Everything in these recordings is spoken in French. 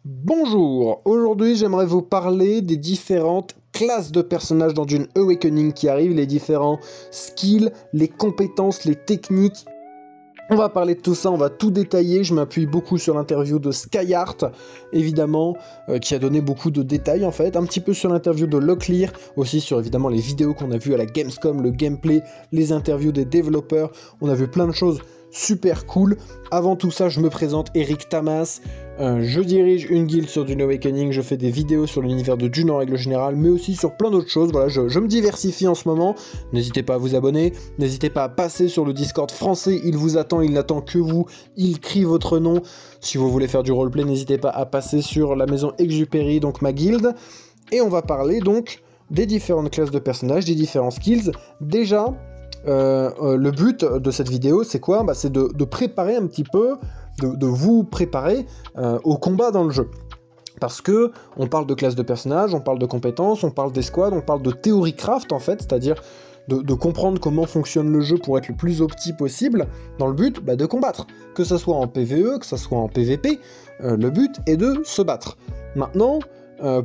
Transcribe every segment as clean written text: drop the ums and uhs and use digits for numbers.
Bonjour, aujourd'hui j'aimerais vous parler des différentes classes de personnages dans Dune Awakening qui arrivent, les différents skills, les compétences, les techniques. On va parler de tout ça, on va tout détailler, je m'appuie beaucoup sur l'interview de Skyheart, évidemment, qui a donné beaucoup de détails en fait, un petit peu sur l'interview de Locklear, aussi sur évidemment les vidéos qu'on a vues à la Gamescom, le gameplay, les interviews des développeurs, on a vu plein de choses super cool. Avant tout ça, je me présente, Eric Tamas, je dirige une guilde sur Dune Awakening, je fais des vidéos sur l'univers de Dune en règle générale, mais aussi sur plein d'autres choses, voilà, je me diversifie en ce moment, n'hésitez pas à vous abonner, n'hésitez pas à passer sur le Discord français, il vous attend, il n'attend que vous, il crie votre nom, si vous voulez faire du roleplay, n'hésitez pas à passer sur la maison Exupéry, donc ma guilde, et on va parler donc des différentes classes de personnages, des différents skills. Déjà, le but de cette vidéo, c'est quoi ? C'est de préparer un petit peu, de vous préparer au combat dans le jeu. Parce que on parle de classe de personnages, on parle de compétences, on parle d'escouade, on parle de théorie craft en fait, c'est-à-dire de comprendre comment fonctionne le jeu pour être le plus opti possible, dans le but de combattre. Que ça soit en PvE, que ça soit en PvP, le but est de se battre. Maintenant,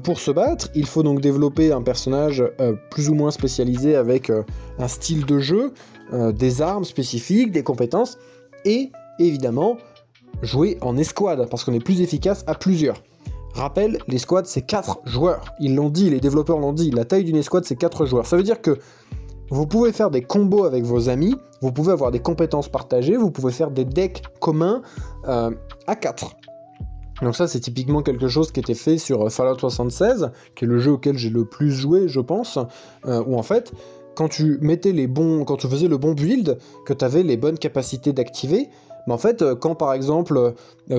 pour se battre, il faut donc développer un personnage plus ou moins spécialisé avec un style de jeu, des armes spécifiques, des compétences, et évidemment jouer en escouade, parce qu'on est plus efficace à plusieurs. Rappel, l'escouade c'est 4 joueurs, ils l'ont dit, les développeurs l'ont dit, la taille d'une escouade c'est 4 joueurs. Ça veut dire que vous pouvez faire des combos avec vos amis, vous pouvez avoir des compétences partagées, vous pouvez faire des decks communs à 4. Donc ça, c'est typiquement quelque chose qui était fait sur Fallout 76, qui est le jeu auquel j'ai le plus joué, je pense, où en fait, quand tu faisais le bon build, que tu avais les bonnes capacités d'activer, en fait, quand par exemple,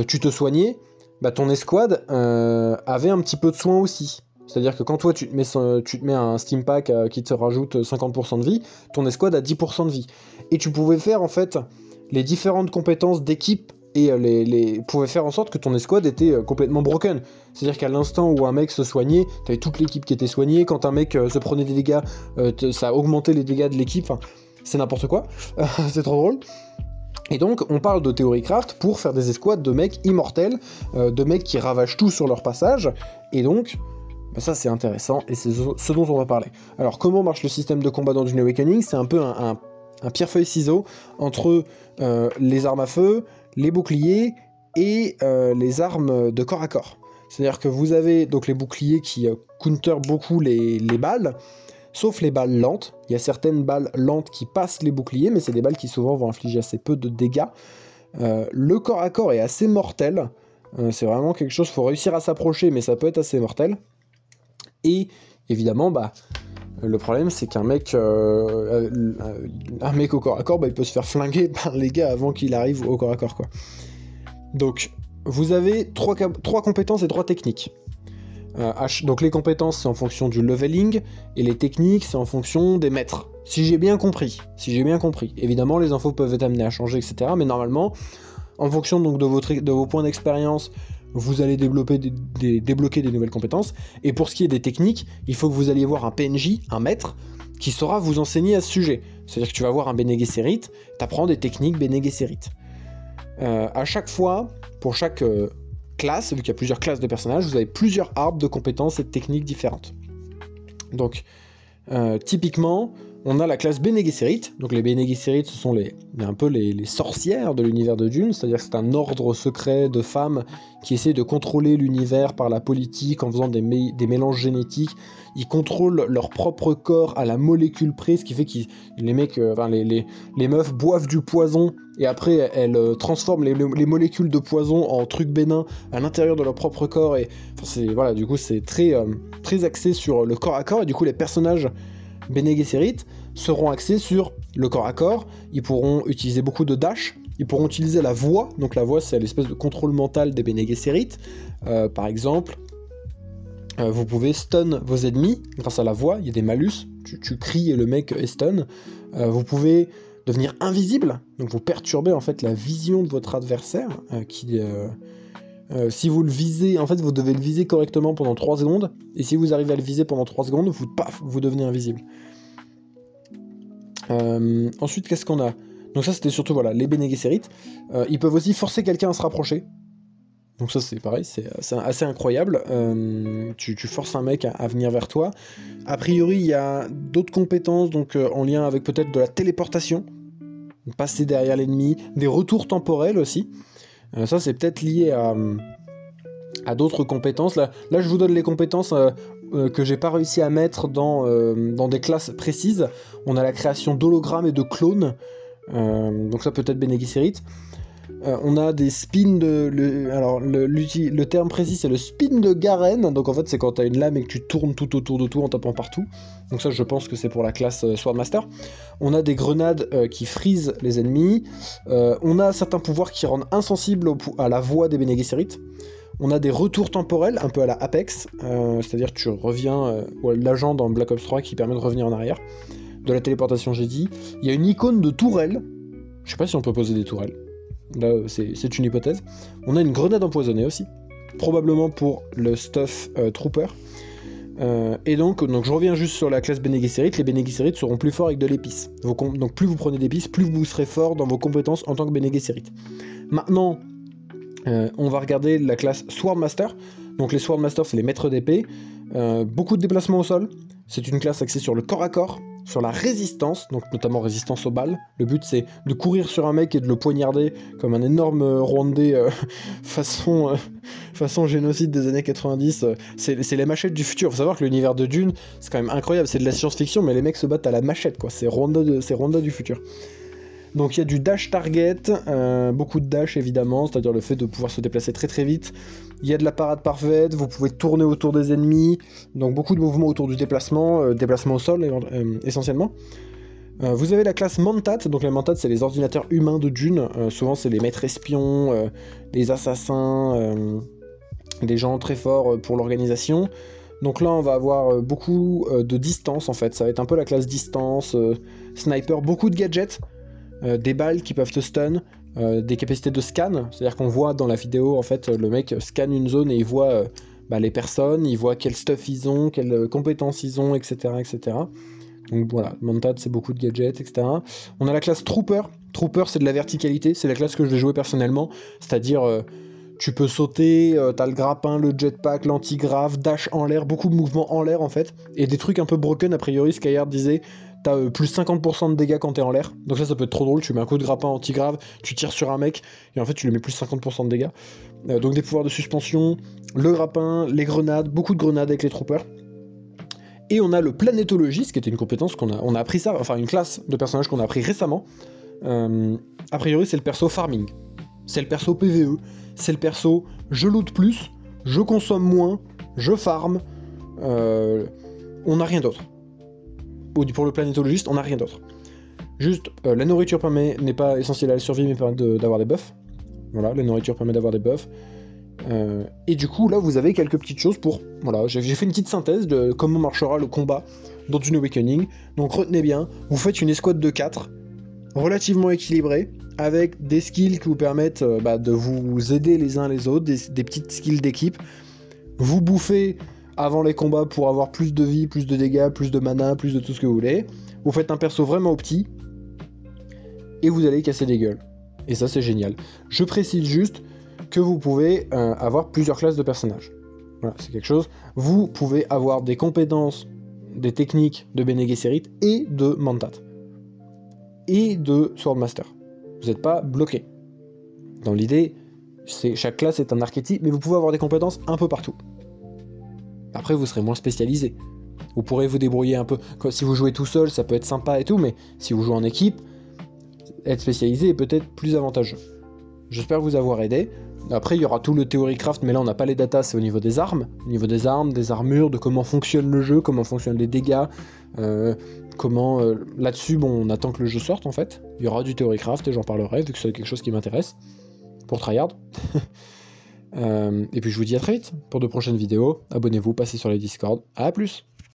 tu te soignais, ton escouade avait un petit peu de soin aussi. C'est-à-dire que quand toi, tu te mets un Steam Pack qui te rajoute 50% de vie, ton escouade a 10% de vie. Et tu pouvais faire, en fait, les différentes compétences d'équipe et pouvait faire en sorte que ton escouade était complètement broken. C'est-à-dire qu'à l'instant où un mec se soignait, t'avais toute l'équipe qui était soignée, quand un mec se prenait des dégâts, ça augmentait les dégâts de l'équipe, enfin, c'est n'importe quoi, c'est trop drôle. Et donc, on parle de Theory Craft pour faire des escouades de mecs immortels, de mecs qui ravagent tout sur leur passage, et donc, ça c'est intéressant, et c'est ce dont on va parler. Alors, comment marche le système de combat dans Dune Awakening ? C'est un peu un pierre-feuille-ciseau entre les armes à feu, les boucliers et les armes de corps à corps. C'est-à-dire que vous avez donc les boucliers qui counter beaucoup les balles, sauf les balles lentes. Il y a certaines balles lentes qui passent les boucliers, mais c'est des balles qui souvent vont infliger assez peu de dégâts. Le corps à corps est assez mortel. C'est vraiment quelque chose, il faut réussir à s'approcher, mais ça peut être assez mortel. Et évidemment, le problème, c'est qu'un mec, un mec au corps à corps, il peut se faire flinguer par les gars avant qu'il arrive au corps à corps, quoi. Donc, vous avez trois compétences et 3 techniques. Donc les compétences, c'est en fonction du leveling, et les techniques, c'est en fonction des maîtres. Si j'ai bien compris. Évidemment, les infos peuvent être amenées à changer, etc. Mais normalement, en fonction donc de vos points d'expérience, vous allez débloquer des nouvelles compétences. Et pour ce qui est des techniques, il faut que vous alliez voir un PNJ, un maître, qui saura vous enseigner à ce sujet. C'est-à-dire que tu vas voir un Bene Gesserit, t'apprends des techniques Bene Gesserit. À chaque fois, pour chaque classe, vu qu'il y a plusieurs classes de personnages, vous avez plusieurs arbres de compétences et de techniques différentes. Donc, typiquement, on a la classe Bene Gesserit. Donc les Bene Gesserit, ce sont un peu les sorcières de l'univers de Dune, c'est-à-dire que c'est un ordre secret de femmes qui essaient de contrôler l'univers par la politique en faisant des mélanges génétiques. Ils contrôlent leur propre corps à la molécule près, ce qui fait que les meufs boivent du poison et après elles transforment les molécules de poison en trucs bénins à l'intérieur de leur propre corps. Et du coup c'est très axé sur le corps à corps, et du coup les personnages Bene Gesserit seront axés sur le corps à corps. Ils pourront utiliser beaucoup de dash, ils pourront utiliser la voix. Donc la voix, c'est l'espèce de contrôle mental des Bene Gesserit. Par exemple, vous pouvez stun vos ennemis grâce à la voix. Il y a des malus, tu cries et le mec est stun. Vous pouvez devenir invisible, donc vous perturbez en fait la vision de votre adversaire si vous le visez, en fait vous devez le viser correctement pendant 3 secondes, et si vous arrivez à le viser pendant 3 secondes, vous devenez invisible. Ensuite, qu'est-ce qu'on a ? Donc ça c'était surtout les Bene Gesserit. Ils peuvent aussi forcer quelqu'un à se rapprocher. Donc ça c'est pareil, c'est assez incroyable. Tu forces un mec à venir vers toi. A priori il y a d'autres compétences donc en lien avec peut-être de la téléportation, passer derrière l'ennemi, des retours temporels aussi. Ça c'est peut-être lié à d'autres compétences. Là je vous donne les compétences que j'ai pas réussi à mettre dans des classes précises. On a la création d'hologrammes et de clones. Donc ça peut être Bene Gesserit. On a des spins le terme précis c'est le spin de Garen, donc en fait c'est quand t'as une lame et que tu tournes tout autour de tout en tapant partout, donc ça je pense que c'est pour la classe Swordmaster. On a des grenades qui freeze les ennemis, on a certains pouvoirs qui rendent insensibles à la voix des Bene Gesserit. On a des retours temporels, un peu à la Apex, c'est-à-dire que tu reviens, l'agent dans Black Ops 3 qui permet de revenir en arrière, de la téléportation j'ai dit. Il y a une icône de tourelle, je sais pas si on peut poser des tourelles. Là, c'est une hypothèse. On a une grenade empoisonnée aussi, probablement pour le stuff Trooper. Et donc je reviens juste sur la classe Bene Gesserit. Les Bene Gesserit seront plus forts avec de l'épice. Donc plus vous prenez d'épices, plus vous serez fort dans vos compétences en tant que Bene Gesserit. Maintenant, on va regarder la classe Swordmaster. Donc les Swordmasters, c'est les maîtres d'épée. Beaucoup de déplacements au sol. C'est une classe axée sur le corps à corps, sur la résistance, donc notamment résistance aux balles. Le but c'est de courir sur un mec et de le poignarder comme un énorme Rwandais façon génocide des années 90. C'est les machettes du futur. Faut savoir que l'univers de Dune, c'est quand même incroyable. C'est de la science-fiction, mais les mecs se battent à la machette, quoi. C'est Rwanda du futur. Donc il y a du dash target, beaucoup de dash évidemment, c'est-à-dire le fait de pouvoir se déplacer très très vite. Il y a de la parade parfaite, vous pouvez tourner autour des ennemis, donc beaucoup de mouvements autour du déplacement, déplacement au sol essentiellement. Vous avez la classe Mentat, donc les Mentats c'est les ordinateurs humains de Dune, souvent c'est les maîtres espions, les assassins, des gens très forts pour l'organisation. Donc là on va avoir beaucoup de distance en fait, ça va être un peu la classe distance, sniper, beaucoup de gadgets. Des balles qui peuvent te stun, des capacités de scan, c'est-à-dire qu'on voit dans la vidéo, en fait, le mec scanne une zone et il voit les personnes, il voit quel stuff ils ont, quelles compétences ils ont, etc. etc. Donc voilà, Mentat c'est beaucoup de gadgets, etc. On a la classe Trooper. Trooper c'est de la verticalité, c'est la classe que je vais jouer personnellement, c'est-à-dire tu peux sauter, t'as le grappin, le jetpack, l'antigrave, dash en l'air, beaucoup de mouvements en l'air en fait, et des trucs un peu broken a priori, Skyhard disait. T'as plus 50% de dégâts quand t'es en l'air, donc ça peut être trop drôle, tu mets un coup de grappin anti-grave, tu tires sur un mec, et en fait tu lui mets plus 50% de dégâts. Donc des pouvoirs de suspension, le grappin, les grenades, beaucoup de grenades avec les troopers. Et on a le planétologiste, qui était une compétence on a appris ça, enfin une classe de personnages qu'on a appris récemment. A priori c'est le perso farming, c'est le perso PVE, c'est le perso je loot plus, je consomme moins, je farm, on n'a rien d'autre. Pour le planétologiste, on n'a rien d'autre. Juste, la nourriture n'est pas essentielle à la survie, mais permet d'avoir des buffs. Voilà, la nourriture permet d'avoir des buffs. Et du coup, là, vous avez quelques petites choses pour... Voilà, j'ai fait une petite synthèse de comment marchera le combat dans Dune Awakening. Donc retenez bien, vous faites une escouade de 4, relativement équilibrée, avec des skills qui vous permettent de vous aider les uns les autres, des petites skills d'équipe. Vous bouffez avant les combats pour avoir plus de vie, plus de dégâts, plus de mana, plus de tout ce que vous voulez. Vous faites un perso vraiment petit, et vous allez casser des gueules. Et ça c'est génial. Je précise juste que vous pouvez avoir plusieurs classes de personnages. Voilà, c'est quelque chose. Vous pouvez avoir des compétences, des techniques de Bene Gesserit et de Mentat. Et de Swordmaster. Vous n'êtes pas bloqué. Dans l'idée, chaque classe est un archétype, mais vous pouvez avoir des compétences un peu partout. Après, vous serez moins spécialisé. Vous pourrez vous débrouiller un peu. Si vous jouez tout seul, ça peut être sympa et tout, mais si vous jouez en équipe, être spécialisé est peut-être plus avantageux. J'espère vous avoir aidé. Après, il y aura tout le Theorycraft, mais là, on n'a pas les datas, c'est au niveau des armes. Au niveau des armes, des armures, de comment fonctionne le jeu, comment fonctionnent les dégâts, là-dessus, on attend que le jeu sorte, en fait. Il y aura du Theorycraft, et j'en parlerai, vu que c'est quelque chose qui m'intéresse, pour tryhard. Et puis je vous dis à très vite pour de prochaines vidéos. Abonnez-vous, passez sur les Discord. À plus!